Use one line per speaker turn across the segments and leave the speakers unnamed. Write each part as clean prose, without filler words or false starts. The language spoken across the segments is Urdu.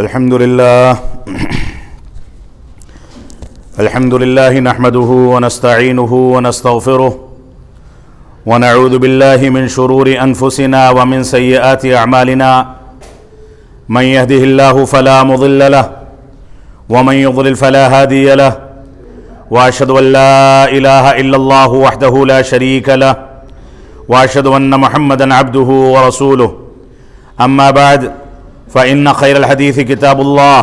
الحمد لله نحمده ونستعينه ونستغفره ونعوذ بالله من شرور أنفسنا ومن سيئات أعمالنا من يهده الله فلا مضل له ومن يضلل فلا هادي له وأشهد أن لا إله إلا الله وحده لا شريك له وأشهد أن محمدا عبده ورسوله أما بعد فإن خير الحديث كتاب الله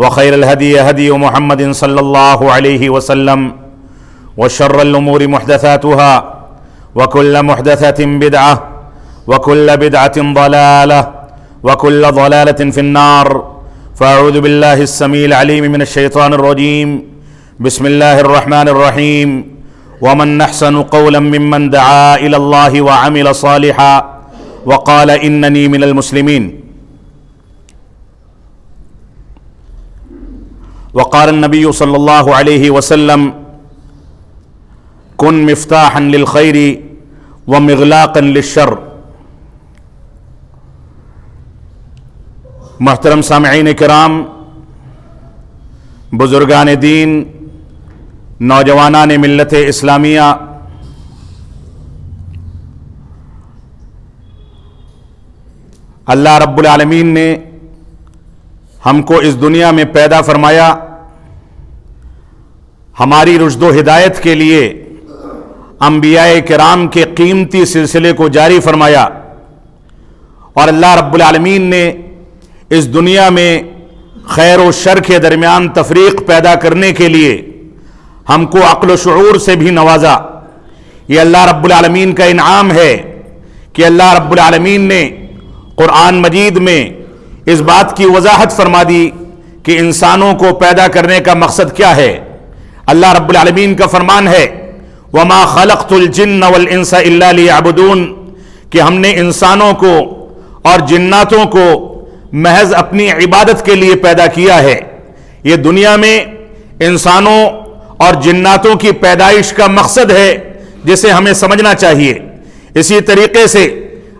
وخير الهدي هدي محمد صلى الله عليه وسلم وشر الأمور محدثاتها وكل محدثة بدعة وكل بدعة ضلالة وكل ضلالة في النار فأعوذ بالله السميع العليم من الشيطان الرجيم بسم الله الرحمن الرحيم ومن أحسن قولا ممن دعا إلى الله وعمل صالحا وقال إنني من المسلمين وقال النبي صلى الله عليه وسلم كن مفتاحا للخير ومغلاقا للشر۔ محترم سامعین کرام، بزرگان دین، نوجوانان ملت اسلامیہ، اللہ رب العالمین نے ہم کو اس دنیا میں پیدا فرمایا، ہماری رشد و ہدایت کے لیے انبیاء کرام کے قیمتی سلسلے کو جاری فرمایا، اور اللہ رب العالمین نے اس دنیا میں خیر و شر کے درمیان تفریق پیدا کرنے کے لیے ہم کو عقل و شعور سے بھی نوازا۔ یہ اللہ رب العالمین کا انعام ہے کہ اللہ رب العالمین نے قرآن مجید میں اس بات کی وضاحت فرما دی کہ انسانوں کو پیدا کرنے کا مقصد کیا ہے۔ اللہ رب العالمین کا فرمان ہے وَمَا خَلَقْتُ الْجِنَّ وَالْإِنسَ إِلَّا لِيَعْبُدُونَ، کہ ہم نے انسانوں کو اور جناتوں کو محض اپنی عبادت کے لیے پیدا کیا ہے۔ یہ دنیا میں انسانوں اور جناتوں کی پیدائش کا مقصد ہے جسے ہمیں سمجھنا چاہیے۔ اسی طریقے سے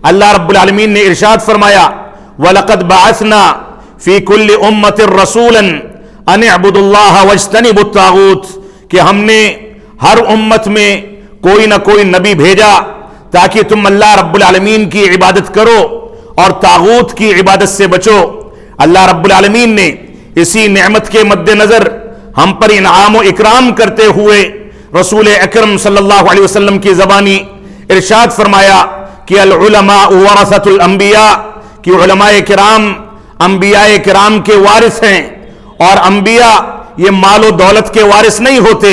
اللہ رب العالمین نے ارشاد فرمایا وَلَقَدْ بَعَثْنَا فِي كُلِّ أُمَّةٍ رَسُولًا أَنِ اعْبُدُوا اللَّهَ وَاجْتَنِبُوا الطَّاغُوتَ، کہ ہم نے ہر امت میں کوئی نہ کوئی نبی بھیجا تاکہ تم اللہ رب العالمین کی عبادت کرو اور طاغوت کی عبادت سے بچو۔ اللہ رب العالمین نے اسی نعمت کے مد نظر ہم پر انعام و اکرام کرتے ہوئے رسول اکرم صلی اللہ علیہ وسلم کی زبانی ارشاد فرمایا کہ العلماء ورثۃ الانبیاء، کہ علماء کرام انبیاء کرام کے وارث ہیں، اور انبیاء یہ مال و دولت کے وارث نہیں ہوتے،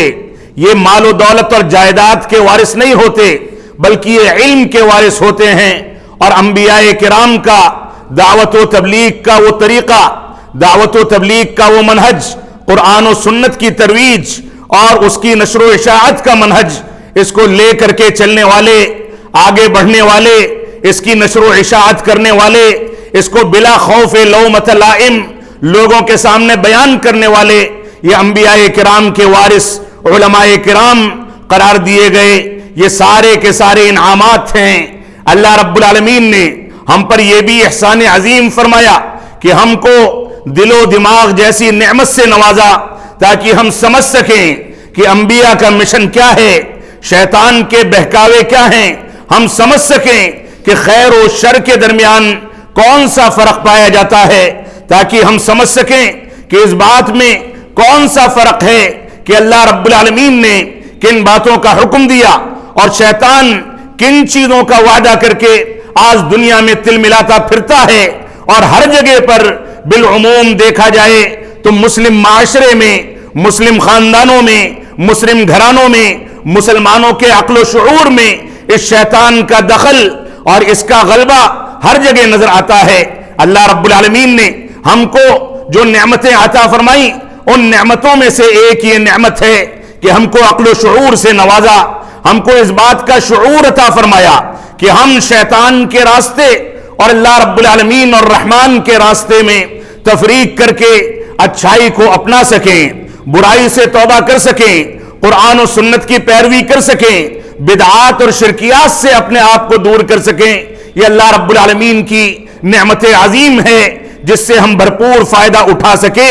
یہ مال و دولت اور جائیداد کے وارث نہیں ہوتے، بلکہ یہ علم کے وارث ہوتے ہیں۔ اور انبیاء کرام کا دعوت و تبلیغ کا وہ طریقہ، دعوت و تبلیغ کا وہ منہج، قرآن و سنت کی ترویج اور اس کی نشر و اشاعت کا منہج، اس کو لے کر کے چلنے والے، آگے بڑھنے والے، اس کی نشر و اشاعت کرنے والے، اس کو بلا خوف لومۃ لائم لوگوں کے سامنے بیان کرنے والے، یہ انبیاء کرام کے وارث علماء کرام قرار دیے گئے۔ یہ سارے کے سارے انعامات ہیں۔ اللہ رب العالمین نے ہم پر یہ بھی احسان عظیم فرمایا کہ ہم کو دل و دماغ جیسی نعمت سے نوازا تاکہ ہم سمجھ سکیں کہ انبیاء کا مشن کیا ہے، شیطان کے بہکاوے کیا ہیں، ہم سمجھ سکیں کہ خیر و شر کے درمیان کون سا فرق پایا جاتا ہے، تاکہ ہم سمجھ سکیں کہ اس بات میں کون سا فرق ہے کہ اللہ رب العالمین نے کن باتوں کا حکم دیا اور شیطان کن چیزوں کا وعدہ کر کے آج دنیا میں تل ملاتا پھرتا ہے۔ اور ہر جگہ پر بالعموم دیکھا جائے تو مسلم معاشرے میں، مسلم خاندانوں میں، مسلم گھرانوں میں، مسلمانوں کے عقل و شعور میں اس شیطان کا دخل اور اس کا غلبہ ہر جگہ نظر آتا ہے۔ اللہ رب العالمین نے ہم کو جو نعمتیں عطا فرمائیں، ان نعمتوں میں سے ایک یہ نعمت ہے کہ ہم کو عقل و شعور سے نوازا، ہم کو اس بات کا شعور عطا فرمایا کہ ہم شیطان کے راستے اور اللہ رب العالمین اور رحمان کے راستے میں تفریق کر کے اچھائی کو اپنا سکیں، برائی سے توبہ کر سکیں، قرآن و سنت کی پیروی کر سکیں، بدعات اور شرکیات سے اپنے آپ کو دور کر سکیں۔ یہ اللہ رب العالمین کی نعمت عظیم ہے جس سے ہم بھرپور فائدہ اٹھا سکے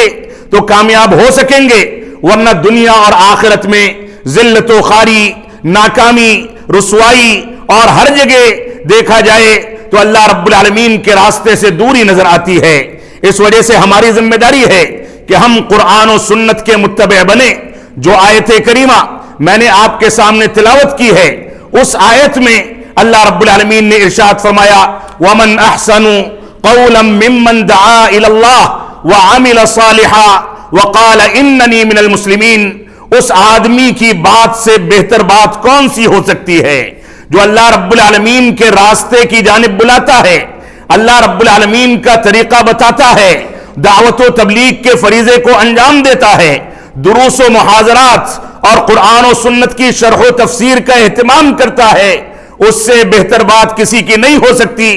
تو کامیاب ہو سکیں گے، ورنہ دنیا اور آخرت میں ذلت و خواری، ناکامی، رسوائی اور ہر جگہ دیکھا جائے تو اللہ رب العالمین کے راستے سے دوری نظر آتی ہے۔ اس وجہ سے ہماری ذمہ داری ہے کہ ہم قرآن و سنت کے متبع بنیں۔ جو آیت کریمہ میں نے آپ کے سامنے تلاوت کی ہے، اس آیت میں اللہ رب العالمین نے ارشاد فرمایا وَمَنْ أَحْسَنُ قَوْلًا مِّمَّنْ دَعَا إِلَى اللَّهِ وَعَمِلَ صَالِحًا وَقَالَ إِنَّنِي مِنَ الْمُسْلِمِينَ۔ اس آدمی کی بات سے بہتر بات کون سی ہو سکتی ہے جو اللہ رب العالمین کے راستے کی جانب بلاتا ہے، اللہ رب العالمین کا طریقہ بتاتا ہے، دعوت و تبلیغ کے فریضے کو انجام دیتا ہے، دروس و محاضرات اور قرآن و سنت کی شرح و تفسیر کا اہتمام کرتا ہے، اس سے بہتر بات کسی کی نہیں ہو سکتی۔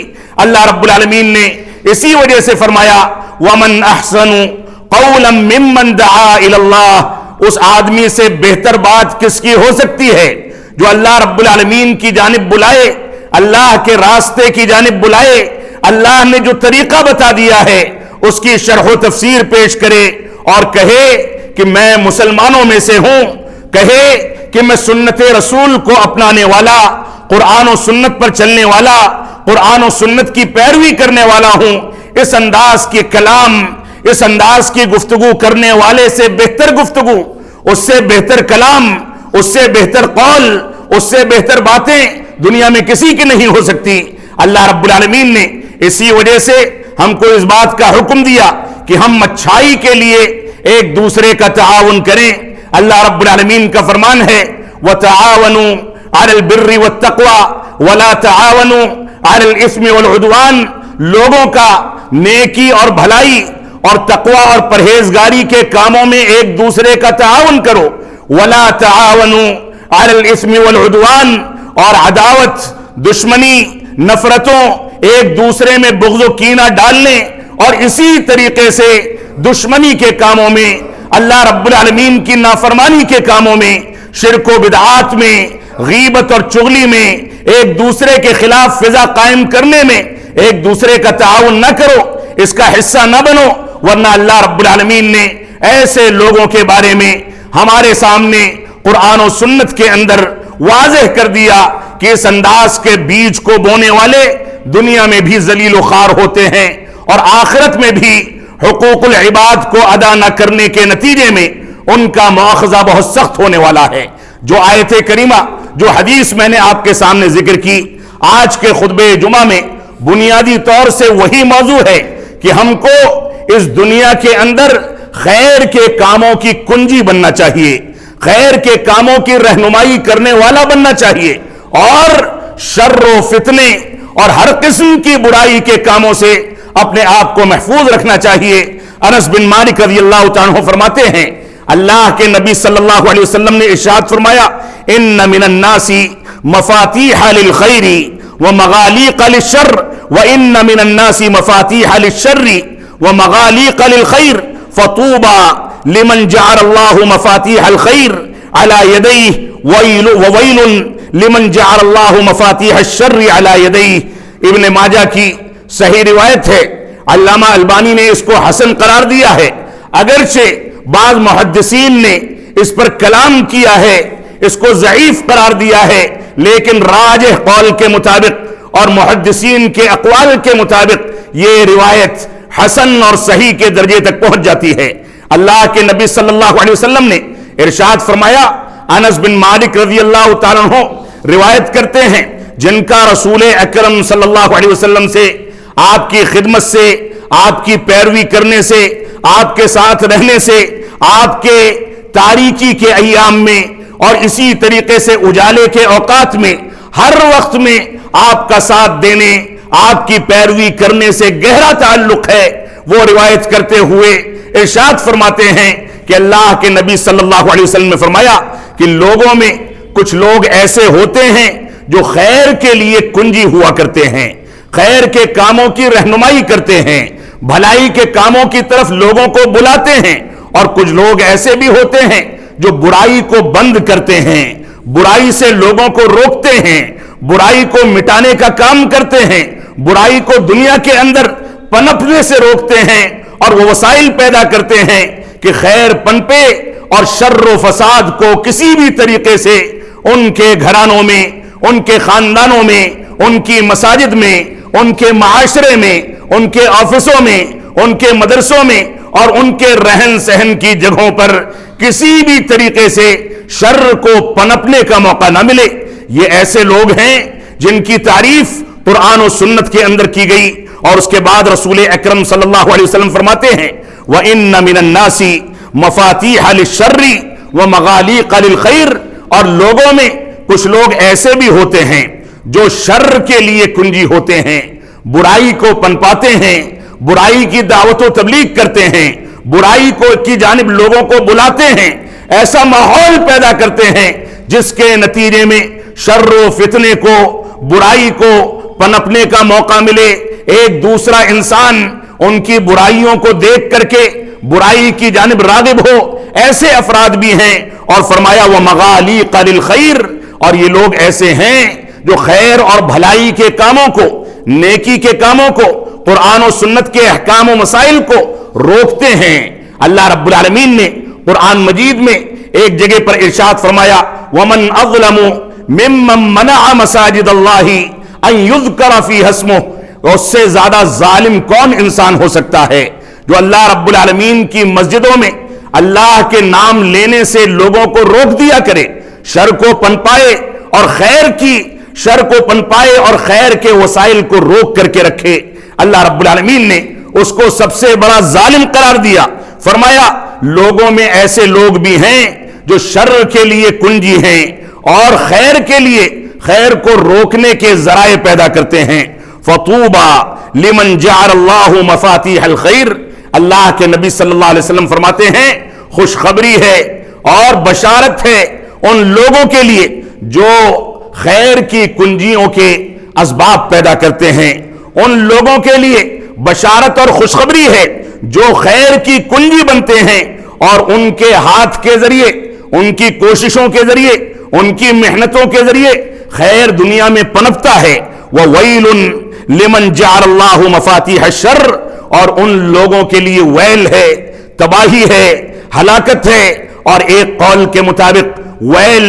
اللہ رب العالمین نے اسی وجہ سے فرمایا وَمَنْ أَحْسَنُ قَوْلًا مِّمَّنْ دَعَا إِلَى اللَّهِ۔ اس آدمی سے بہتر بات کس کی ہو سکتی ہے جو اللہ رب العالمین کی جانب بلائے، اللہ کے راستے کی جانب بلائے، اللہ نے جو طریقہ بتا دیا ہے اس کی شرح و تفسیر پیش کرے اور کہے کہ میں مسلمانوں میں سے ہوں، کہے کہ میں سنت رسول کو اپنانے والا، قرآن و سنت پر چلنے والا، قرآن و سنت کی پیروی کرنے والا ہوں۔ اس انداز کے کلام، اس انداز کی گفتگو کرنے والے سے بہتر گفتگو، اس سے بہتر کلام، اس سے بہتر قول، اس سے بہتر باتیں دنیا میں کسی کی نہیں ہو سکتی۔ اللہ رب العالمین نے اسی وجہ سے ہم کو اس بات کا حکم دیا کہ ہم اچھائی کے لیے ایک دوسرے کا تعاون کریں۔ اللہ رب العالمین کا فرمان ہے وَتَعَاوَنُوا عَلَى الْبِرِّ وَالتَّقْوَى وَلَا تَعَاوَنُوا عَلَى الْإِثْمِ وَالْعُدْوَانِ۔ لوگوں کا نیکی اور بھلائی اور تقوی اور پرہیزگاری کے کاموں میں ایک دوسرے کا تعاون کرو، وَلَا تَعَاوَنُوا عَلَى الْإِثْمِ وَالْعُدْوَانِ۔ اور عداوت، دشمنی، نفرتوں، ایک دوسرے میں بغض و کینہ ڈالنے اور اسی طریقے سے دشمنی کے کاموں میں، اللہ رب العالمین کی نافرمانی کے کاموں میں، شرک و بدعات میں، غیبت اور چغلی میں، ایک دوسرے کے خلاف فضا قائم کرنے میں ایک دوسرے کا تعاون نہ کرو، اس کا حصہ نہ بنو، ورنہ اللہ رب العالمین نے ایسے لوگوں کے بارے میں ہمارے سامنے قرآن و سنت کے اندر واضح کر دیا کہ اس انداز کے بیج کو بونے والے دنیا میں بھی ذلیل و خوار ہوتے ہیں اور آخرت میں بھی حقوق العباد کو ادا نہ کرنے کے نتیجے میں ان کا مواخذہ بہت سخت ہونے والا ہے۔ جو آیت کریمہ، جو حدیث میں نے آپ کے سامنے ذکر کی، آج کے خطبہ جمعہ میں بنیادی طور سے وہی موضوع ہے کہ ہم کو اس دنیا کے اندر خیر کے کاموں کی کنجی بننا چاہیے، خیر کے کاموں کی رہنمائی کرنے والا بننا چاہیے، اور شر و فتنے اور ہر قسم کی برائی کے کاموں سے اپنے آپ کو محفوظ رکھنا چاہیے۔ انس بن مالک رضی اللہ تعالیٰ عنہ فرماتے ہیں اللہ کے نبی صلی اللہ علیہ وسلم نے ارشاد فرمایا ان من الناس مفاتیح للخیر ومغالیق للشر وان من الناس مفاتیح للشر ومغالیق للخیر فطوبى لمن جعل الله مفاتيح الخير على يديه وويل لمن جعل الله مفاتيح الشر على يديه۔ ابن ماجہ کی صحیح روایت ہے، علامہ البانی نے اس کو حسن قرار دیا ہے، اگرچہ بعض محدثین نے اس پر کلام کیا ہے، اس کو ضعیف قرار دیا ہے، لیکن راجح قول کے مطابق اور محدثین کے اقوال کے مطابق یہ روایت حسن اور صحیح کے درجے تک پہنچ جاتی ہے۔ اللہ کے نبی صلی اللہ علیہ وسلم نے ارشاد فرمایا، انس بن مالک رضی اللہ تعالیٰ عنہ روایت کرتے ہیں جن کا رسول اکرم صلی اللہ علیہ وسلم سے، آپ کی خدمت سے، آپ کی پیروی کرنے سے، آپ کے ساتھ رہنے سے، آپ کے تاریکی کے ایام میں اور اسی طریقے سے اجالے کے اوقات میں ہر وقت میں آپ کا ساتھ دینے، آپ کی پیروی کرنے سے گہرا تعلق ہے۔ وہ روایت کرتے ہوئے ارشاد فرماتے ہیں کہ اللہ کے نبی صلی اللہ علیہ وسلم نے فرمایا کہ لوگوں میں کچھ لوگ ایسے ہوتے ہیں جو خیر کے لیے کنجی ہوا کرتے ہیں، خیر کے کاموں کی رہنمائی کرتے ہیں، بھلائی کے کاموں کی طرف لوگوں کو بلاتے ہیں، اور کچھ لوگ ایسے بھی ہوتے ہیں جو برائی کو بند کرتے ہیں، برائی سے لوگوں کو روکتے ہیں، برائی کو مٹانے کا کام کرتے ہیں، برائی کو دنیا کے اندر پنپنے سے روکتے ہیں اور وہ وسائل پیدا کرتے ہیں کہ خیر پنپے اور شر و فساد کو کسی بھی طریقے سے ان کے گھرانوں میں، ان کے خاندانوں میں، ان کی مساجد میں، ان کے معاشرے میں، ان کے آفسوں میں، ان کے مدرسوں میں اور ان کے رہن سہن کی جگہوں پر کسی بھی طریقے سے شر کو پنپنے کا موقع نہ ملے۔ یہ ایسے لوگ ہیں جن کی تعریف قرآن و سنت کے اندر کی گئی، اور اس کے بعد رسول اکرم صلی اللہ علیہ وسلم فرماتے ہیں وَإِنَّ مِنَ النَّاسِ مَفَاتِيحَ لِلشَّرِّ وَمَغَالِيقَ لِلْخَيْرِ، اور لوگوں میں کچھ لوگ ایسے بھی ہوتے ہیں جو شر کے لیے کنجی ہوتے ہیں، برائی کو پنپاتے ہیں، برائی کی دعوت و تبلیغ کرتے ہیں، برائی کی جانب لوگوں کو بلاتے ہیں، ایسا ماحول پیدا کرتے ہیں جس کے نتیجے میں شر و فتنے کو، برائی کو پنپنے کا موقع ملے، ایک دوسرا انسان ان کی برائیوں کو دیکھ کر کے برائی کی جانب راغب ہو، ایسے افراد بھی ہیں۔ اور فرمایا وَمَغَالِيقَ لِلْخَيْرِ، اور یہ لوگ ایسے ہیں جو خیر اور بھلائی کے کاموں کو، نیکی کے کاموں کو، قرآن و سنت کے احکام و مسائل کو روکتے ہیں۔ اللہ رب العالمین نے قرآن مجید میں ایک جگہ پر ارشاد فرمایا وَمَنْ أَظْلَمُ مِمَّنْ مَنَعَ مَسَاجِدَ اللَّهِ أَنْ يُذْكَرَ فِيهَا اسْمُهُ، اس سے زیادہ ظالم کون انسان ہو سکتا ہے جو اللہ رب العالمین کی مسجدوں میں اللہ کے نام لینے سے لوگوں کو روک دیا کرے، شر کو پنپائے اور خیر کے وسائل کو روک کر کے رکھے۔ اللہ رب العالمین نے اس کو سب سے بڑا ظالم قرار دیا، فرمایا لوگوں میں ایسے لوگ بھی ہیں جو شر کے لیے کنجی ہیں اور خیر کے لیے، خیر کو روکنے کے ذرائع پیدا کرتے ہیں۔ فَطُوبَى لِمَنْ جَعَلَ اللَّهُ مَفَاتِيحَ الْخَيْرِ، اللہ کے نبی صلی اللہ علیہ وسلم فرماتے ہیں خوشخبری ہے اور بشارت ہے ان لوگوں کے لیے جو خیر کی کنجیوں کے اسباب پیدا کرتے ہیں، ان لوگوں کے لیے بشارت اور خوشخبری ہے جو خیر کی کنجی بنتے ہیں اور ان کے ہاتھ کے ذریعے، ان کی کوششوں کے ذریعے، ان کی محنتوں کے ذریعے خیر دنیا میں پنپتا ہے۔ وَوَيْلٌ لِمَنْ جَعَلَ اللَّهُ مَفَاتِيحَ الشَّرِّ، اور ان لوگوں کے لیے ویل ہے، تباہی ہے، ہلاکت ہے، اور ایک قول کے مطابق ویل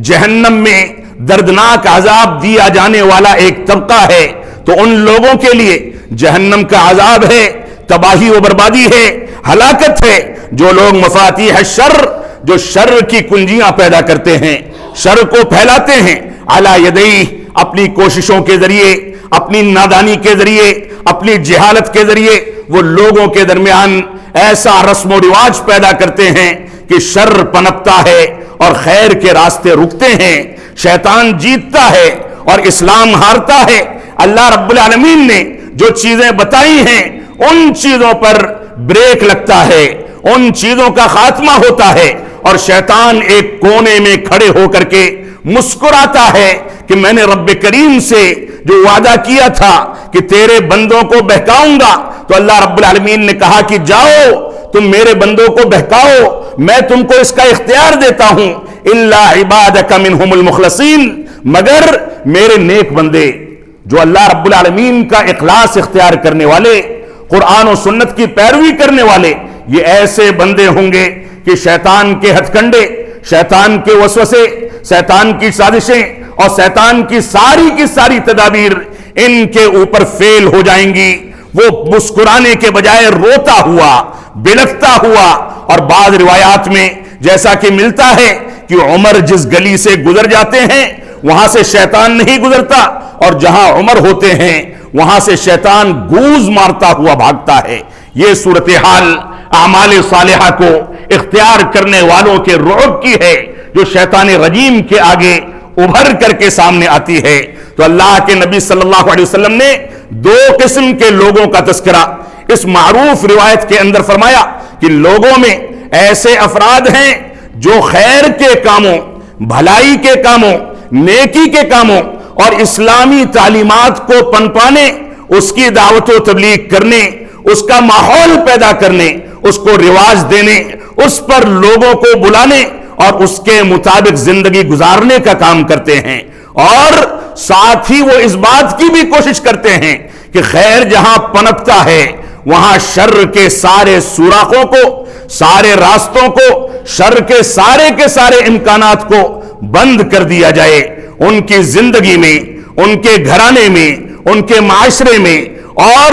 جہنم میں دردناک عذاب دیا جانے والا ایک طبقہ ہے۔ تو ان لوگوں کے لیے جہنم کا عذاب ہے، تباہی و بربادی ہے، ہلاکت ہے، جو لوگ مفاتیح الشر، جو شر کی کنجیاں پیدا کرتے ہیں، شر کو پھیلاتے ہیں، علی یدیہ، اپنی کوششوں کے ذریعے، اپنی نادانی کے ذریعے، اپنی جہالت کے ذریعے وہ لوگوں کے درمیان ایسا رسم و رواج پیدا کرتے ہیں کہ شر پنپتا ہے اور خیر کے راستے رکتے ہیں، شیطان جیتتا ہے اور اسلام ہارتا ہے۔ اللہ رب العالمین نے جو چیزیں بتائی ہیں ان چیزوں پر بریک لگتا ہے، ان چیزوں کا خاتمہ ہوتا ہے، اور شیطان ایک کونے میں کھڑے ہو کر کے مسکراتا ہے کہ میں نے رب کریم سے جو وعدہ کیا تھا کہ تیرے بندوں کو بہکاؤں گا، تو اللہ رب العالمین نے کہا کہ جاؤ تم میرے بندوں کو بہکاؤ، میں تم کو اس کا اختیار دیتا ہوں، الا عبادک منہم المخلصین، مگر میرے نیک بندے جو اللہ رب العالمین کا اخلاص اختیار کرنے والے، قرآن و سنت کی پیروی کرنے والے، یہ ایسے بندے ہوں گے کہ شیطان کے ہتھ کنڈے، شیطان کے وسوسے، شیطان کی سازشیں اور شیطان کی ساری تدابیر ان کے اوپر فیل ہو جائیں گی۔ وہ مسکرانے کے بجائے روتا ہوا، بلکتا ہوا، اور بعض روایات میں جیسا کہ ملتا ہے کہ عمر جس گلی سے گزر جاتے ہیں وہاں سے شیطان نہیں گزرتا، اور جہاں عمر ہوتے ہیں وہاں سے شیطان گوز مارتا ہوا بھاگتا ہے۔ یہ صورتحال اعمال صالحہ کو اختیار کرنے والوں کے رعب کی ہے جو شیطان رجیم کے آگے ابھر کر کے سامنے آتی ہے۔ تو اللہ کے نبی صلی اللہ علیہ وسلم نے دو قسم کے لوگوں کا تذکرہ اس معروف روایت کے اندر فرمایا کہ لوگوں میں ایسے افراد ہیں جو خیر کے کاموں، بھلائی کے کاموں، نیکی کے کاموں اور اسلامی تعلیمات کو پنپانے، اس کی دعوت و تبلیغ کرنے، اس کا ماحول پیدا کرنے، اس کو رواج دینے، اس پر لوگوں کو بلانے اور اس کے مطابق زندگی گزارنے کا کام کرتے ہیں، اور ساتھ ہی وہ اس بات کی بھی کوشش کرتے ہیں کہ خیر جہاں پنپتا ہے وہاں شر کے سارے سوراخوں کو، سارے راستوں کو، شر کے سارے امکانات کو بند کر دیا جائے، ان کی زندگی میں، ان کے گھرانے میں، ان کے معاشرے میں، اور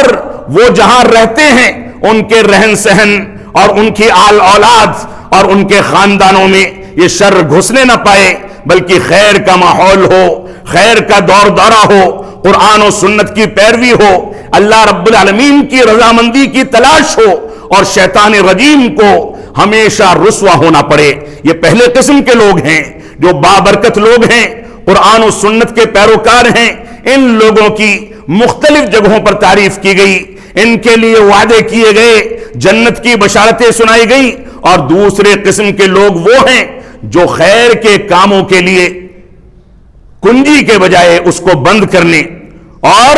وہ جہاں رہتے ہیں ان کے رہن سہن اور ان کی آل اولاد اور ان کے خاندانوں میں یہ شر گھسنے نہ پائے، بلکہ خیر کا ماحول ہو، خیر کا دور دورہ ہو، قرآن و سنت کی پیروی ہو، اللہ رب العالمین کی رضامندی کی تلاش ہو، اور شیطان رجیم کو ہمیشہ رسوا ہونا پڑے۔ یہ پہلے قسم کے لوگ ہیں جو بابرکت لوگ ہیں، قرآن و سنت کے پیروکار ہیں۔ ان لوگوں کی مختلف جگہوں پر تعریف کی گئی، ان کے لیے وعدے کیے گئے، جنت کی بشارتیں سنائی گئی۔ اور دوسرے قسم کے لوگ وہ ہیں جو خیر کے کاموں کے لیے کنجی کے بجائے اس کو بند کرنے اور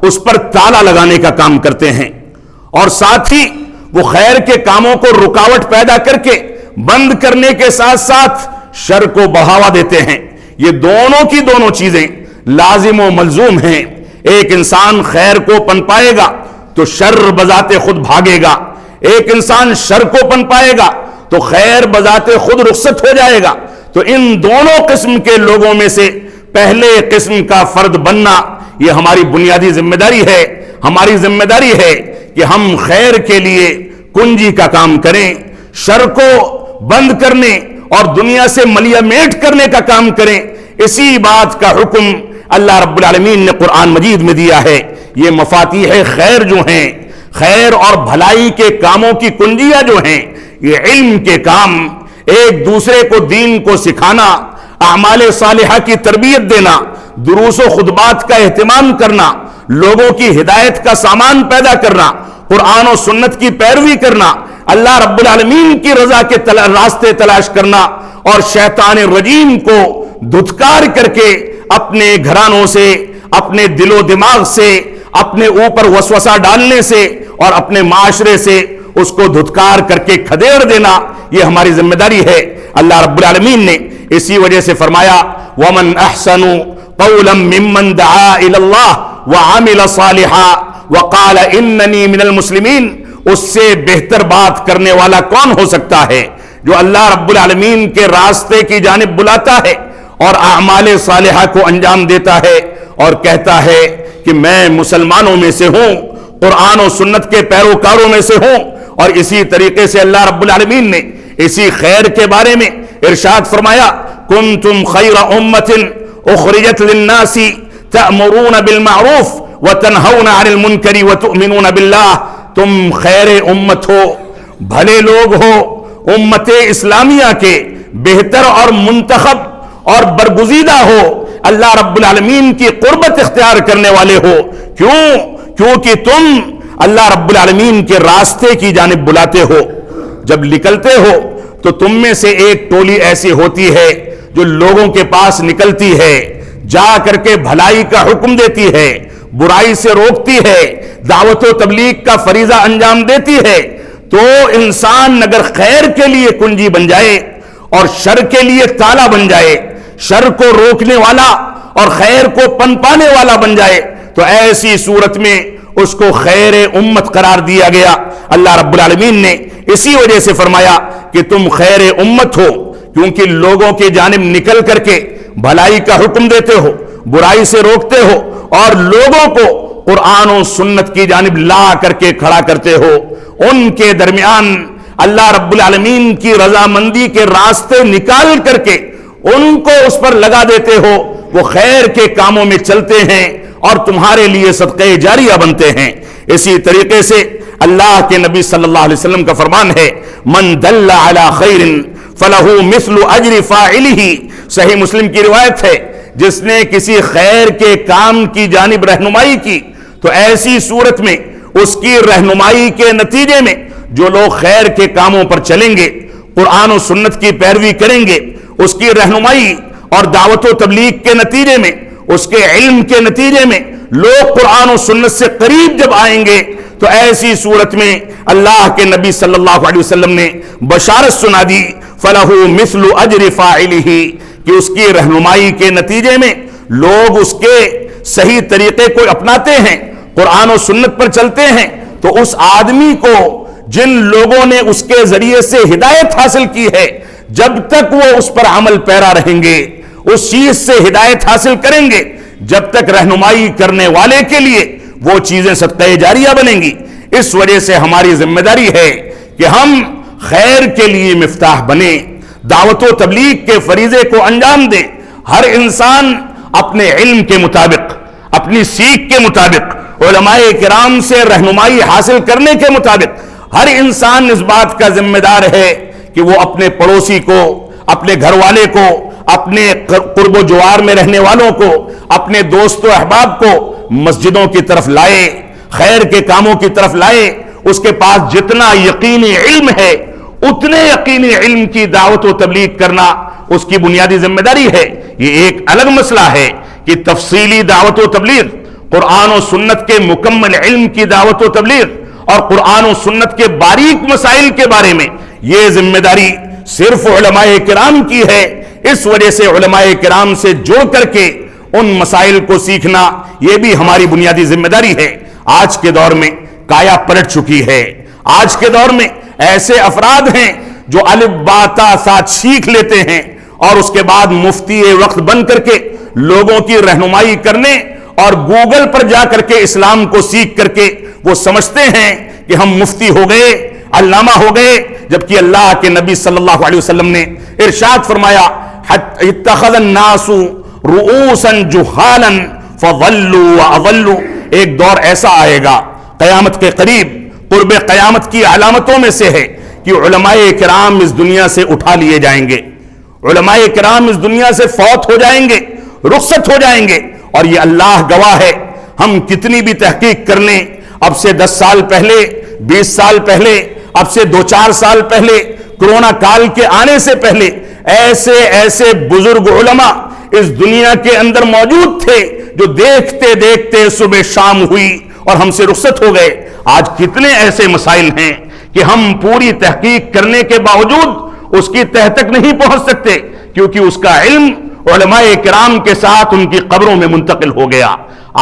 اس پر تالا لگانے کا کام کرتے ہیں، اور ساتھ ہی وہ خیر کے کاموں کو رکاوٹ پیدا کر کے بند کرنے کے ساتھ ساتھ شر کو بڑھاوا دیتے ہیں۔ یہ دونوں کی دونوں چیزیں لازم و ملزوم ہیں۔ ایک انسان خیر کو پنپائے گا تو شر بذات خود بھاگے گا، ایک انسان شر کو پنپائے گا تو خیر بذات خود رخصت ہو جائے گا۔ تو ان دونوں قسم کے لوگوں میں سے پہلے قسم کا فرد بننا یہ ہماری بنیادی ذمہ داری ہے۔ ہماری ذمہ داری ہے کہ ہم خیر کے لیے کنجی کا کام کریں، شر کو بند کرنے اور دنیا سے ملیا میٹ کرنے کا کام کریں۔ اسی بات کا حکم اللہ رب العالمین نے قرآن مجید میں دیا ہے۔ یہ مفاتیح خیر جو ہیں، خیر اور بھلائی کے کاموں کی کنجیاں جو ہیں، یہ علم کے کام، ایک دوسرے کو دین کو سکھانا، اعمال صالحہ کی تربیت دینا، دروس و خطبات کا اہتمام کرنا، لوگوں کی ہدایت کا سامان پیدا کرنا، قرآن و سنت کی پیروی کرنا، اللہ رب العالمین کی رضا کے راستے تلاش کرنا، اور شیطان رجیم کو دھتکار کر کے اپنے گھرانوں سے، اپنے دل و دماغ سے، اپنے اوپر وسوسہ ڈالنے سے اور اپنے معاشرے سے اس کو دھتکار کر کے کھدیڑ دینا، یہ ہماری ذمہ داری ہے۔ اللہ رب العالمین نے اسی وجہ سے فرمایا وَمَنْ أَحْسَنُ قَوْلًا مِّمَّنْ دَعَا إِلَى اللَّهِ وَعَمِلَ صَالِحًا وَقَالَ إِنَّنِي مِنَ الْمُسْلِمِينَ۔ اس سے بہتر بات کرنے والا کون ہو سکتا ہے جو اللہ رب العالمین کے راستے کی جانب بلاتا ہے اور اعمال صالحہ کو انجام دیتا ہے اور کہتا ہے کہ میں مسلمانوں میں سے ہوں، قرآن و سنت کے پیروکاروں میں سے ہوں۔ اور اسی طریقے سے اللہ رب العالمین نے اسی خیر کے بارے میں ارشاد فرمایا کنتم خیر امت اخرجت للناس تأمرون بالمعروف وتنہون عن المنکر وتؤمنون باللہ۔ تم خیر امت ہو، بھلے لوگ ہو، امت اسلامیہ کے بہتر اور منتخب اور برگزیدہ ہو، اللہ رب العالمین کی قربت اختیار کرنے والے ہو۔ کیونکہ تم اللہ رب العالمین کے راستے کی جانب بلاتے ہو۔ جب نکلتے ہو تو تم میں سے ایک ٹولی ایسی ہوتی ہے جو لوگوں کے پاس نکلتی ہے، جا کر کے بھلائی کا حکم دیتی ہے، برائی سے روکتی ہے، دعوت و تبلیغ کا فریضہ انجام دیتی ہے۔ تو انسان اگر خیر کے لیے کنجی بن جائے اور شر کے لیے تالا بن جائے، شر کو روکنے والا اور خیر کو پنپانے والا بن جائے، تو ایسی صورت میں اس کو خیر امت قرار دیا گیا۔ اللہ رب العالمین نے اسی وجہ سے فرمایا کہ تم خیر امت ہو، کیونکہ لوگوں کی جانب نکل کر کے بھلائی کا حکم دیتے ہو، برائی سے روکتے ہو، اور لوگوں کو قرآن و سنت کی جانب لا کر کے کھڑا کرتے ہو۔ ان کے درمیان اللہ رب العالمین کی رضامندی کے راستے نکال کر کے ان کو اس پر لگا دیتے ہو، وہ خیر کے کاموں میں چلتے ہیں اور تمہارے لیے صدقہ جاریہ بنتے ہیں۔ اسی طریقے سے اللہ کے نبی صلی اللہ علیہ وسلم کا فرمان ہے من دل علی خیر فلہ مثل اجر فاعلہ۔ صحیح مسلم کی روایت ہے، جس نے کسی خیر کے کام کی جانب رہنمائی کی تو ایسی صورت میں اس کی رہنمائی کے نتیجے میں جو لوگ خیر کے کاموں پر چلیں گے، قرآن و سنت کی پیروی کریں گے، اس کی رہنمائی اور دعوت و تبلیغ کے نتیجے میں، اس کے علم کے نتیجے میں لوگ قرآن و سنت سے قریب جب آئیں گے، تو ایسی صورت میں اللہ کے نبی صلی اللہ علیہ وسلم نے بشارت سنا دی فَلَهُ مِثْلُ أَجْرِ فَاعِلِهِ، کہ اس کی رہنمائی کے نتیجے میں لوگ اس کے صحیح طریقے کو اپناتے ہیں قرآن و سنت پر چلتے ہیں تو اس آدمی کو جن لوگوں نے اس کے ذریعے سے ہدایت حاصل کی ہے، جب تک وہ اس پر عمل پیرا رہیں گے، اس چیز سے ہدایت حاصل کریں گے، جب تک رہنمائی کرنے والے کے لیے وہ چیزیں صدقہ جاریہ بنیں گی۔ اس وجہ سے ہماری ذمہ داری ہے کہ ہم خیر کے لیے مفتاح بنیں، دعوت و تبلیغ کے فریضے کو انجام دیں۔ ہر انسان اپنے علم کے مطابق، اپنی سیکھ کے مطابق، علماء کرام سے رہنمائی حاصل کرنے کے مطابق ہر انسان اس بات کا ذمہ دار ہے کہ وہ اپنے پڑوسی کو، اپنے گھر والے کو، اپنے قرب و جوار میں رہنے والوں کو، اپنے دوست و احباب کو مسجدوں کی طرف لائے، خیر کے کاموں کی طرف لائے۔ اس کے پاس جتنا یقینی علم ہے اتنے یقینی علم کی دعوت و تبلیغ کرنا اس کی بنیادی ذمہ داری ہے۔ یہ ایک الگ مسئلہ ہے کہ تفصیلی دعوت و تبلیغ، قرآن و سنت کے مکمل علم کی دعوت و تبلیغ اور قرآن و سنت کے باریک مسائل کے بارے میں یہ ذمہ داری صرف علماء کرام کی ہے۔ اس وجہ سے علماء کرام سے جڑ کر کے ان مسائل کو سیکھنا یہ بھی ہماری بنیادی ذمہ داری ہے۔ آج کے دور میں کایا پلٹ چکی ہے۔ آج کے دور میں ایسے افراد ہیں جو الف با تا ساتھ سیکھ لیتے ہیں اور اس کے بعد مفتی وقت بن کر کے لوگوں کی رہنمائی کرنے اور گوگل پر جا کر کے اسلام کو سیکھ کر کے وہ سمجھتے ہیں کہ ہم مفتی ہو گئے، علامہ ہو گئے، جبکہ اللہ کے نبی صلی اللہ علیہ وسلم نے ارشاد فرمایا اتخذ الناس رؤوسا جہالا فضلوا واضلوا۔ ایک دور ایسا آئے گا قیامت کے قریب، قرب قیامت کی علامتوں میں سے ہے کہ علماء کرام اس دنیا سے اٹھا لیے جائیں گے، علماء کرام اس دنیا سے فوت ہو جائیں گے، رخصت ہو جائیں گے۔ اور یہ اللہ گواہ ہے، ہم کتنی بھی تحقیق کر لیں، اب سے 10 سال پہلے، 20 سال پہلے، اب سے 2-4 سال پہلے، کرونا کال کے آنے سے پہلے ایسے ایسے بزرگ علماء اس دنیا کے اندر موجود تھے جو دیکھتے دیکھتے صبح شام ہوئی اور ہم سے رخصت ہو گئے۔ آج کتنے ایسے مسائل ہیں کہ ہم پوری تحقیق کرنے کے باوجود اس کی تہ تک نہیں پہنچ سکتے، کیونکہ اس کا علم علماء کرام کے ساتھ ان کی قبروں میں منتقل ہو گیا۔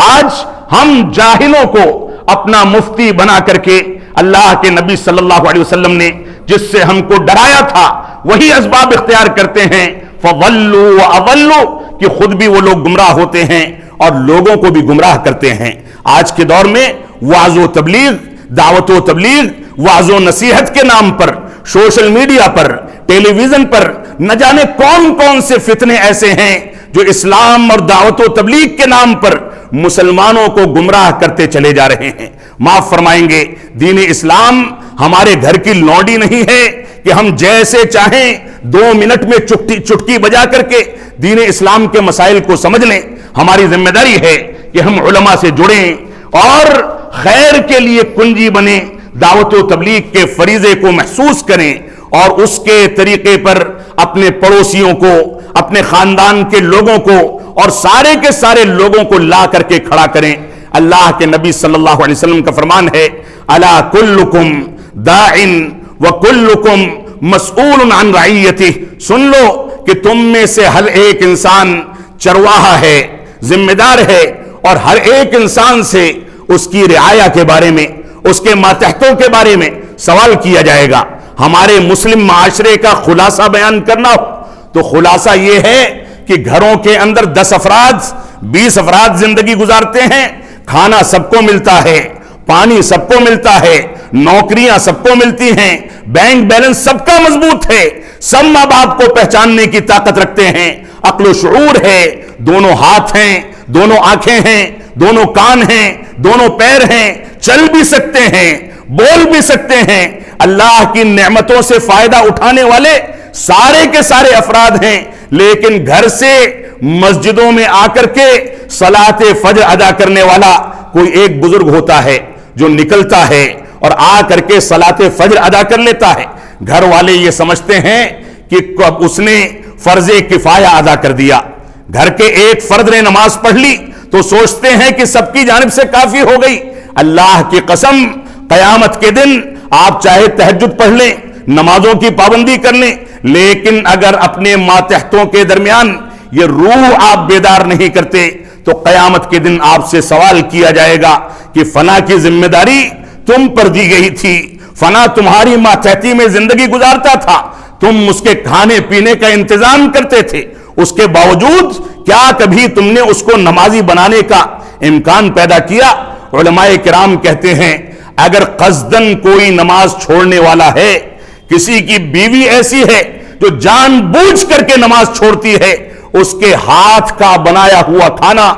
آج ہم جاہلوں کو اپنا مفتی بنا کر کے اللہ کے نبی صلی اللہ علیہ وسلم نے جس سے ہم کو ڈرایا تھا وہی اسباب اختیار کرتے ہیں، فضلوا واضلوا، کہ خود بھی وہ لوگ گمراہ ہوتے ہیں اور لوگوں کو بھی گمراہ کرتے ہیں۔ آج کے دور میں وعظ و تبلیغ، دعوت و تبلیغ، وعظ و نصیحت کے نام پر سوشل میڈیا پر، ٹیلی ویژن پر نہ جانے کون کون سے فتنے ایسے ہیں جو اسلام اور دعوت و تبلیغ کے نام پر مسلمانوں کو گمراہ کرتے چلے جا رہے ہیں۔ معاف فرمائیں گے، دین اسلام ہمارے گھر کی لونڈی نہیں ہے کہ ہم جیسے چاہیں 2 منٹ میں چٹکی بجا کر کے دین اسلام کے مسائل کو سمجھ لیں۔ ہماری ذمہ داری ہے کہ ہم علماء سے جڑیں اور خیر کے لیے کنجی بنیں، دعوت و تبلیغ کے فریضے کو محسوس کریں اور اس کے طریقے پر اپنے پڑوسیوں کو، اپنے خاندان کے لوگوں کو اور سارے کے سارے لوگوں کو لا کر کے کھڑا کریں۔ اللہ کے نبی صلی اللہ علیہ وسلم کا فرمان ہے، الا کلکم داع وکلکم مسئول عن رعیتہ، سن لو کہ تم میں سے ہر ایک انسان چرواہا ہے، ذمہ دار ہے، اور ہر ایک انسان سے اس کی رعایا کے بارے میں، اس کے ماتحتوں کے بارے میں سوال کیا جائے گا۔ ہمارے مسلم معاشرے کا خلاصہ بیان کرنا ہو تو خلاصہ یہ ہے کہ گھروں کے اندر 10 افراد 20 افراد زندگی گزارتے ہیں، کھانا سب کو ملتا ہے، پانی سب کو ملتا ہے، نوکریاں سب کو ملتی ہیں، بینک بیلنس سب کا مضبوط ہے، سب ماں باپ کو پہچاننے کی طاقت رکھتے ہیں، عقل و شعور ہے، دونوں ہاتھ ہیں، دونوں آنکھیں ہیں، دونوں کان ہیں، دونوں پیر ہیں، چل بھی سکتے ہیں، بول بھی سکتے ہیں، اللہ کی نعمتوں سے فائدہ اٹھانے والے سارے کے سارے افراد ہیں، لیکن گھر سے مسجدوں میں آ کر کے صلاۃ فجر ادا کرنے والا کوئی ایک بزرگ ہوتا ہے جو نکلتا ہے اور آ کر کے صلاۃ فجر ادا کر لیتا ہے۔ گھر والے یہ سمجھتے ہیں کہ اس نے فرض کفایہ ادا کر دیا، گھر کے ایک فرد نے نماز پڑھ لی تو سوچتے ہیں کہ سب کی جانب سے کافی ہو گئی۔ اللہ کی قسم، قیامت کے دن آپ چاہے تہجد پڑھ لیں، نمازوں کی پابندی کر لیں، لیکن اگر اپنے ماتحتوں کے درمیان یہ روح آپ بیدار نہیں کرتے تو قیامت کے دن آپ سے سوال کیا جائے گا کہ فلاں کی ذمہ داری تم پر دی گئی تھی، فلاں تمہاری ماتحتی میں زندگی گزارتا تھا، تم اس کے کھانے پینے کا انتظام کرتے تھے، اس کے باوجود کیا کبھی تم نے اس کو نمازی بنانے کا امکان پیدا کیا؟ علماء کرام کہتے ہیں اگر قصدن کوئی نماز چھوڑنے والا ہے، کسی کی بیوی ایسی ہے جو جان بوجھ کر کے نماز چھوڑتی ہے، اس کے ہاتھ کا بنایا ہوا کھانا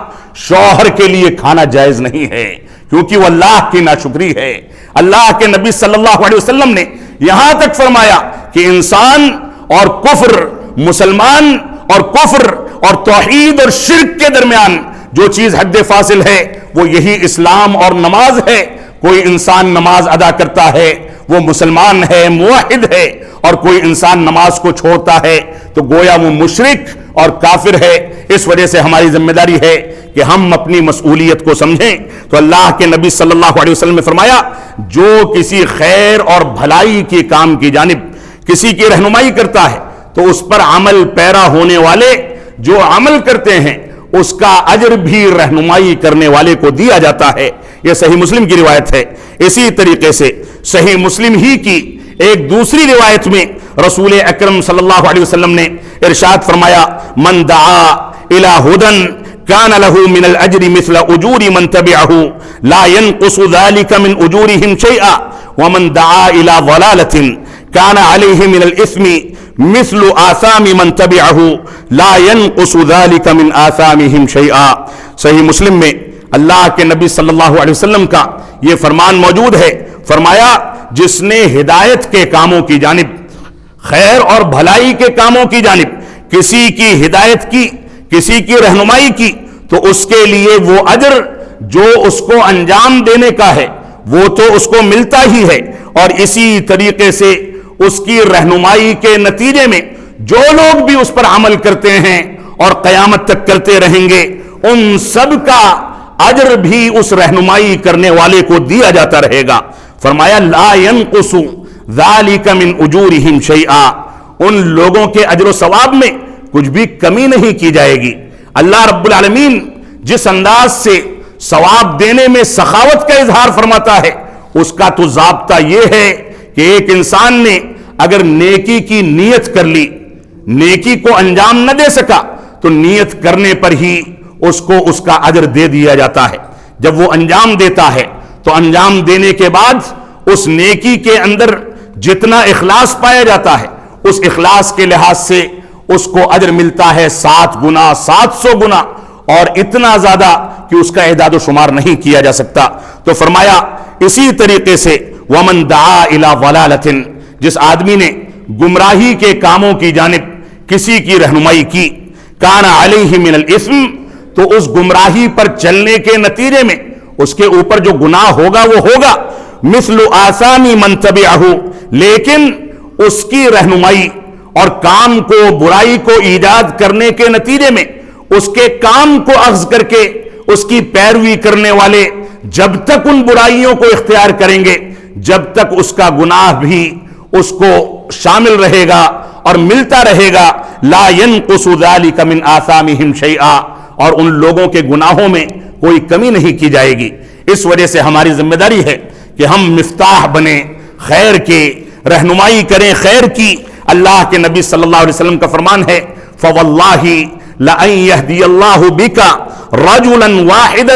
شوہر کے لیے کھانا جائز نہیں ہے، کیونکہ وہ اللہ کی ناشکری ہے۔ اللہ کے نبی صلی اللہ علیہ وسلم نے یہاں تک فرمایا کہ انسان اور کفر، مسلمان اور کفر اور توحید اور شرک کے درمیان جو چیز حد فاصل ہے وہ یہی اسلام اور نماز ہے۔ کوئی انسان نماز ادا کرتا ہے وہ مسلمان ہے، موحد ہے، اور کوئی انسان نماز کو چھوڑتا ہے تو گویا وہ مشرک اور کافر ہے۔ اس وجہ سے ہماری ذمہ داری ہے کہ ہم اپنی مسئولیت کو سمجھیں۔ تو اللہ کے نبی صلی اللہ علیہ وسلم نے فرمایا جو کسی خیر اور بھلائی کے کام کی جانب کسی کی رہنمائی کرتا ہے تو اس پر عمل پیرا ہونے والے جو عمل کرتے ہیں اس کا اجر بھی رہنمائی کرنے والے کو دیا جاتا ہے۔ یہ صحیح مسلم کی روایت ہے۔ اسی طریقے سے صحیح مسلم ہی کی ایک دوسری روایت میں رسول اکرم صلی اللہ علیہ وسلم نے ارشاد فرمایا من دعا الى ہدن کان له من الاجر مثل اجور من تبعه لا ينقص ذلك من اجورهم شيئا ومن دعا الى ضلالة كان عليه من الاثم مثل آثام من تبعه لا ينقص ذلك من آثامهم شيئا۔ صحیح مسلم میں اللہ کے نبی صلی اللہ علیہ وسلم کا یہ فرمان موجود ہے، فرمایا جس نے ہدایت کے کاموں کی جانب، خیر اور بھلائی کے کاموں کی جانب کسی کی ہدایت کی، کسی کی رہنمائی کی، تو اس کے لیے وہ اجر جو اس کو انجام دینے کا ہے وہ تو اس کو ملتا ہی ہے، اور اسی طریقے سے اس کی رہنمائی کے نتیجے میں جو لوگ بھی اس پر عمل کرتے ہیں اور قیامت تک کرتے رہیں گے ان سب کا اجر بھی اس رہنمائی کرنے والے کو دیا جاتا رہے گا۔ فرمایا لا ينقص ذلك من اجورهم شيئا، ان لوگوں کے اجر و ثواب میں کچھ بھی کمی نہیں کی جائے گی۔ اللہ رب العالمین جس انداز سے ثواب دینے میں سخاوت کا اظہار فرماتا ہے اس کا تو ضابطہ یہ ہے کہ ایک انسان نے اگر نیکی کی نیت کر لی، نیکی کو انجام نہ دے سکا تو نیت کرنے پر ہی اس کو اس کا اجر دے دیا جاتا ہے۔ جب وہ انجام دیتا ہے تو انجام دینے کے بعد اس نیکی کے اندر جتنا اخلاص پایا جاتا ہے اس اخلاص کے لحاظ سے اس کو اجر ملتا ہے 7 گنا، 700 گنا، اور اتنا زیادہ کہ اس کا اعداد و شمار نہیں کیا جا سکتا۔ تو فرمایا اسی طریقے سے وَمَن دَعَا إِلَى ضَلَالَةٍ، جس آدمی نے گمراہی کے کاموں کی جانب کسی کی رہنمائی کی، کان علیہ من الاسم، تو اس گمراہی پر چلنے کے نتیجے میں اس کے اوپر جو گناہ ہوگا وہ ہوگا مثل آثام من تبعہ، لیکن اس کی رہنمائی اور کام کو، برائی کو ایجاد کرنے کے نتیجے میں اس کے کام کو اخذ کر کے اس کی پیروی کرنے والے جب تک ان برائیوں کو اختیار کریں گے جب تک اس کا گناہ بھی اس کو شامل رہے گا اور ملتا رہے گا۔ لا ينقص ذلك من آثامهم شيئا، اور ان لوگوں کے گناہوں میں کوئی کمی نہیں کی جائے گی۔ اس وجہ سے ہماری ذمہ داری ہے کہ ہم مفتاح بنیں خیر کے، رہنمائی کریں خیر کی۔ اللہ کے نبی صلی اللہ علیہ وسلم کا فرمان ہے فواللہ لأن يهدي الله بك رجلا واحدا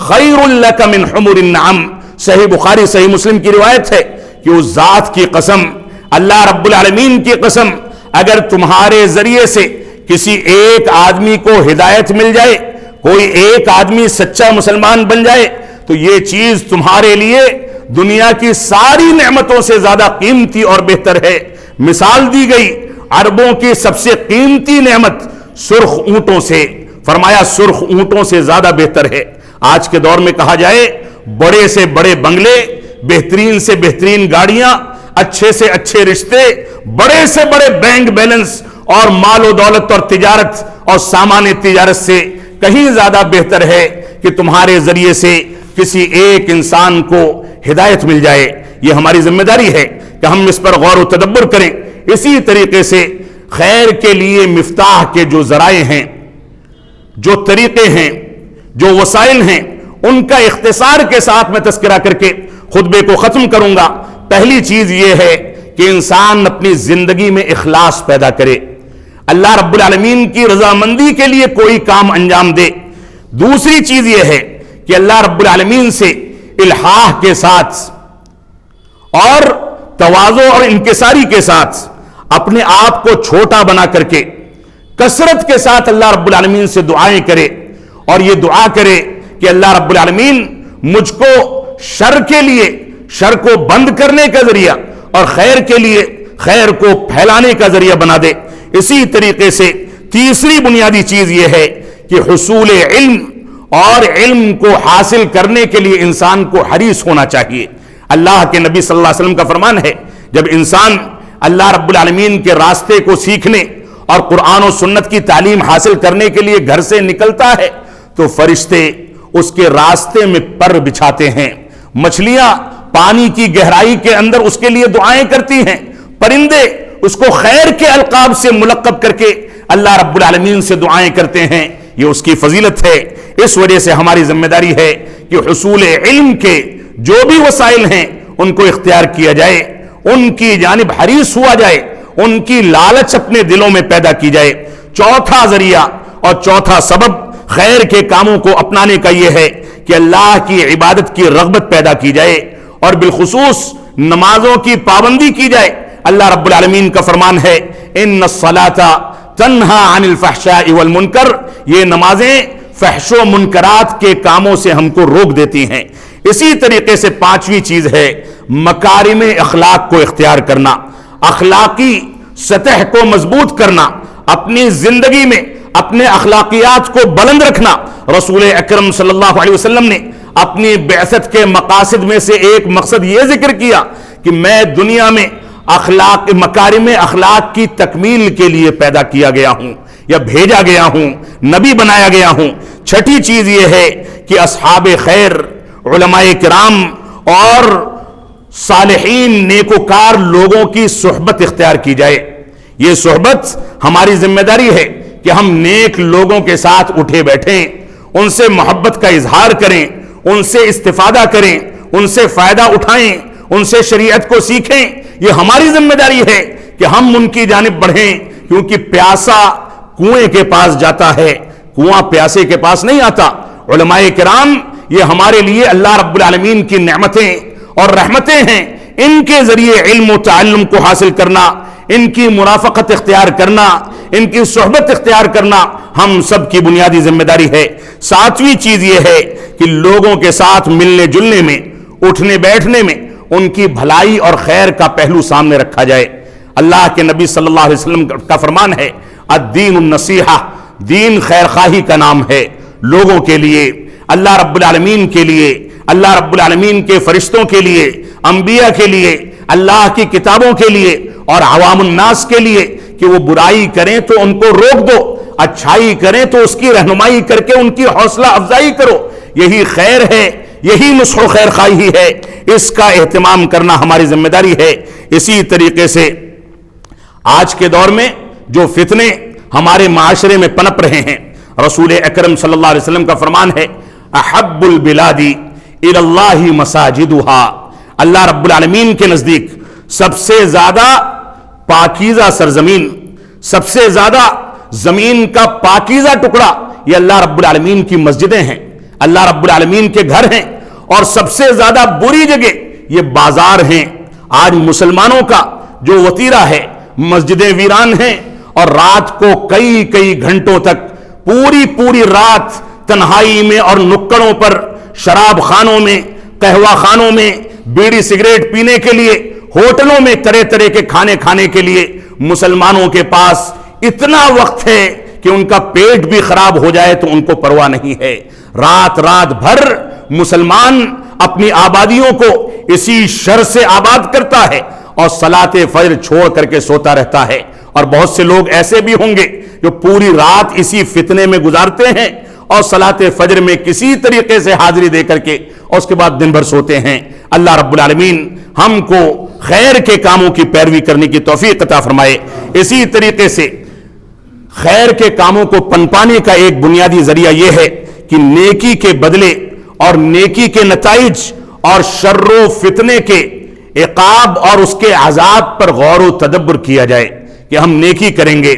خیر لك من حمر النعم۔ صحیح بخاری صحیح مسلم کی روایت ہے کہ اس ذات کی قسم، اللہ رب العالمین کی قسم، اگر تمہارے ذریعے سے کسی ایک آدمی کو ہدایت مل جائے، کوئی ایک آدمی سچا مسلمان بن جائے، تو یہ چیز تمہارے لیے دنیا کی ساری نعمتوں سے زیادہ قیمتی اور بہتر ہے۔ مثال دی گئی عربوں کی سب سے قیمتی نعمت سرخ اونٹوں سے، فرمایا سرخ اونٹوں سے زیادہ بہتر ہے۔ آج کے دور میں کہا جائے بڑے سے بڑے بنگلے، بہترین سے بہترین گاڑیاں، اچھے سے اچھے رشتے، بڑے سے بڑے بینک بیلنس اور مال و دولت اور تجارت اور سامان تجارت سے کہیں زیادہ بہتر ہے کہ تمہارے ذریعے سے کسی ایک انسان کو ہدایت مل جائے۔ یہ ہماری ذمہ داری ہے کہ ہم اس پر غور و تدبر کریں۔ اسی طریقے سے خیر کے لیے مفتاح کے جو ذرائع ہیں، جو طریقے ہیں، جو وسائل ہیں ان کا اختصار کے ساتھ میں تذکرہ کر کے خطبے کو ختم کروں گا۔ پہلی چیز یہ ہے کہ انسان اپنی زندگی میں اخلاص پیدا کرے، اللہ رب العالمین کی رضامندی کے لیے کوئی کام انجام دے۔ دوسری چیز یہ ہے کہ اللہ رب العالمین سے الحاح کے ساتھ اور تواضع اور انکساری کے ساتھ اپنے آپ کو چھوٹا بنا کر کے کثرت کے ساتھ اللہ رب العالمین سے دعائیں کرے، اور یہ دعا کرے کہ اللہ رب العالمین مجھ کو شر کے لیے شر کو بند کرنے کا ذریعہ اور خیر کے لیے خیر کو پھیلانے کا ذریعہ بنا دے۔ اسی طریقے سے تیسری بنیادی چیز یہ ہے کہ حصول علم اور علم کو حاصل کرنے کے لیے انسان کو حریص ہونا چاہیے۔ اللہ کے نبی صلی اللہ علیہ وسلم کا فرمان ہے، جب انسان اللہ رب العالمین کے راستے کو سیکھنے اور قرآن و سنت کی تعلیم حاصل کرنے کے لیے گھر سے نکلتا ہے تو فرشتے اس کے راستے میں پر بچھاتے ہیں، مچھلیاں پانی کی گہرائی کے اندر اس کے لیے دعائیں کرتی ہیں، پرندے اس کو خیر کے القاب سے ملقب کر کے اللہ رب العالمین سے دعائیں کرتے ہیں۔ یہ اس کی فضیلت ہے۔ اس وجہ سے ہماری ذمہ داری ہے کہ حصول علم کے جو بھی وسائل ہیں ان کو اختیار کیا جائے، ان کی جانب حریص ہوا جائے، ان کی لالچ اپنے دلوں میں پیدا کی جائے۔ چوتھا ذریعہ اور چوتھا سبب خیر کے کاموں کو اپنانے کا یہ ہے کہ اللہ کی عبادت کی رغبت پیدا کی جائے اور بالخصوص نمازوں کی پابندی کی جائے۔ اللہ رب العالمین کا فرمان ہے، ان الصلاۃ تنہا عن الفحشاء والمنکر، یہ نمازیں فحش و منکرات کے کاموں سے ہم کو روک دیتی ہیں۔ اسی طریقے سے پانچویں چیز ہے مکارم اخلاق کو اختیار کرنا، اخلاقی سطح کو مضبوط کرنا، اپنی زندگی میں اپنے اخلاقیات کو بلند رکھنا۔ رسول اکرم صلی اللہ علیہ وسلم نے اپنی بعثت کے مقاصد میں سے ایک مقصد یہ ذکر کیا کہ میں دنیا میں مکارم اخلاق کی تکمیل کے لیے پیدا کیا گیا ہوں یا بھیجا گیا ہوں، نبی بنایا گیا ہوں۔ چھٹی چیز یہ ہے کہ اصحاب خیر، علماء کرام اور صالحین نیکوکار لوگوں کی صحبت اختیار کی جائے۔ یہ صحبت ہماری ذمہ داری ہے کہ ہم نیک لوگوں کے ساتھ اٹھے بیٹھیں، ان سے محبت کا اظہار کریں، ان سے استفادہ کریں، ان سے فائدہ اٹھائیں، ان سے شریعت کو سیکھیں۔ یہ ہماری ذمہ داری ہے کہ ہم ان کی جانب بڑھیں، کیونکہ پیاسا کنویں کے پاس جاتا ہے، کنواں پیاسے کے پاس نہیں آتا۔ علماء کرام یہ ہمارے لیے اللہ رب العالمین کی نعمتیں اور رحمتیں ہیں، ان کے ذریعے علم و تعلم کو حاصل کرنا، ان کی مرافقت اختیار کرنا، ان کی صحبت اختیار کرنا ہم سب کی بنیادی ذمہ داری ہے۔ ساتویں چیز یہ ہے کہ لوگوں کے ساتھ ملنے جلنے میں، اٹھنے بیٹھنے میں ان کی بھلائی اور خیر کا پہلو سامنے رکھا جائے۔ اللہ کے نبی صلی اللہ علیہ وسلم کا فرمان ہے، الدین النصیحہ، دین خیر خواہی کا نام ہے، لوگوں کے لیے، اللہ رب العالمین کے لیے، اللہ رب العالمین کے فرشتوں کے لیے، انبیاء کے لیے، اللہ کی کتابوں کے لیے اور عوام الناس کے لیے کہ وہ برائی کریں تو ان کو روک دو، اچھائی کریں تو اس کی رہنمائی کر کے ان کی حوصلہ افزائی کرو۔ یہی خیر ہے، یہی نصح و خیر خواہی ہے، اس کا اہتمام کرنا ہماری ذمہ داری ہے۔ اسی طریقے سے آج کے دور میں جو فتنے ہمارے معاشرے میں پنپ رہے ہیں، رسول اکرم صلی اللہ علیہ وسلم کا فرمان ہے، احب البلاد الی اللہ مساجدہا، اللہ رب العالمین کے نزدیک سب سے زیادہ پاکیزہ سرزمین، سب سے زیادہ زمین کا پاکیزہ ٹکڑا یہ اللہ رب العالمین کی مسجدیں ہیں، اللہ رب العالمین کے گھر ہیں، اور سب سے زیادہ بری جگہ یہ بازار ہیں۔ آج مسلمانوں کا جو وتیرہ ہے، مسجدیں ویران ہیں، اور رات کو کئی کئی گھنٹوں تک پوری رات تنہائی میں اور نکڑوں پر، شراب خانوں میں، قہوہ خانوں میں، بیڑی سگریٹ پینے کے لیے، ہوٹلوں میں طرح طرح کے کھانے کھانے کے لیے مسلمانوں کے پاس اتنا وقت ہے کہ ان کا پیٹ بھی خراب ہو جائے تو ان کو پرواہ نہیں ہے۔ رات بھر مسلمان اپنی آبادیوں کو اسی شر سے آباد کرتا ہے اور صلاۃ فجر چھوڑ کر کے سوتا رہتا ہے، اور بہت سے لوگ ایسے بھی ہوں گے جو پوری رات اسی فتنے میں گزارتے ہیں اور صلاۃ فجر میں کسی طریقے سے حاضری دے کر کے اور اس کے بعد دن بھر سوتے ہیں۔ اللہ رب العالمین ہم کو خیر کے کاموں کی پیروی کرنے کی توفیق عطا فرمائے۔ اسی طریقے سے خیر کے کاموں کو پنپانے کا ایک بنیادی ذریعہ یہ ہے کہ نیکی کے بدلے اور نیکی کے نتائج اور شر و فتنے کے عقاب اور اس کے عذاب پر غور و تدبر کیا جائے کہ ہم نیکی کریں گے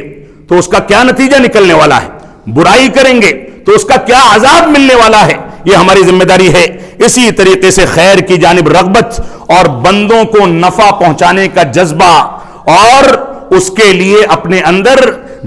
تو اس کا کیا نتیجہ نکلنے والا ہے، برائی کریں گے تو اس کا کیا عذاب ملنے والا ہے، یہ ہماری ذمہ داری ہے۔ اسی طریقے سے خیر کی جانب رغبت اور بندوں کو نفع پہنچانے کا جذبہ اور اس کے لیے اپنے اندر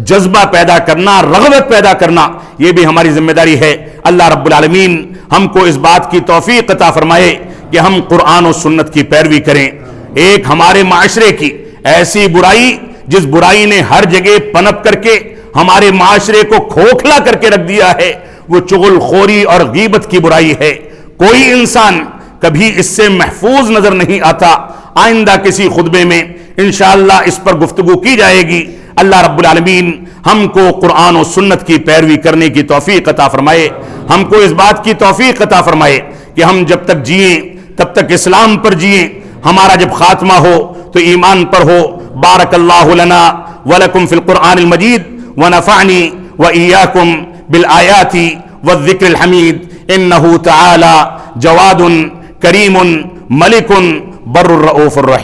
جذبہ پیدا کرنا، رغبت پیدا کرنا، یہ بھی ہماری ذمہ داری ہے۔ اللہ رب العالمین ہم کو اس بات کی توفیق عطا فرمائے کہ ہم قرآن و سنت کی پیروی کریں۔ ایک ہمارے معاشرے کی ایسی برائی جس برائی نے ہر جگہ پنپ کر کے ہمارے معاشرے کو کھوکھلا کر کے رکھ دیا ہے، وہ چغل خوری اور غیبت کی برائی ہے۔ کوئی انسان کبھی اس سے محفوظ نظر نہیں آتا۔ آئندہ کسی خطبے میں انشاءاللہ اس پر گفتگو کی جائے گی۔ اللہ رب العالمین ہم کو قرآن و سنت کی پیروی کرنے کی توفیق عطا فرمائے، ہم کو اس بات کی توفیق عطا فرمائے کہ ہم جب تک جئیں تب تک اسلام پر جئیں، ہمارا جب خاتمہ ہو تو ایمان پر ہو۔ بارک اللہ لنا ولکم فی القرآن المجید ونفعنی وإیاکم بالآیات والذکر الحمید انہ تعالی جواد کریم ملک بر الرؤوف الرحیم۔